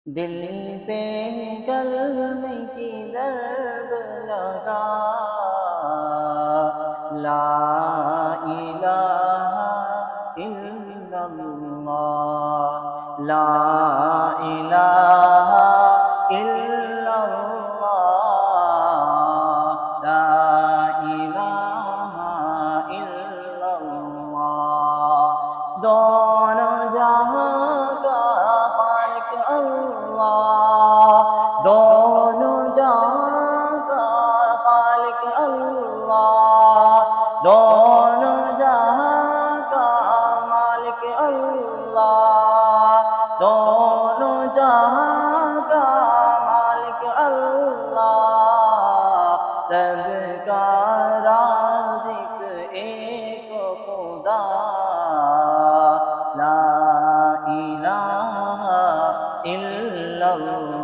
दिल पे कलमे की दर्द लगा, ला इलाहा इल्लल्लाह, ला इलाहा इल्लल्लाह, ला इलाहा इल्लल्लाह। दोनों जहां का खालिक अल्लाह, दोनों जहां का खालिक अल्लाह, दोनों जहां का मालिक अल्लाह, दोनों जहां का मालिक अल्लाह। सबका राज़िक एक खुदा, ला इलाहा इल्लल्लाह।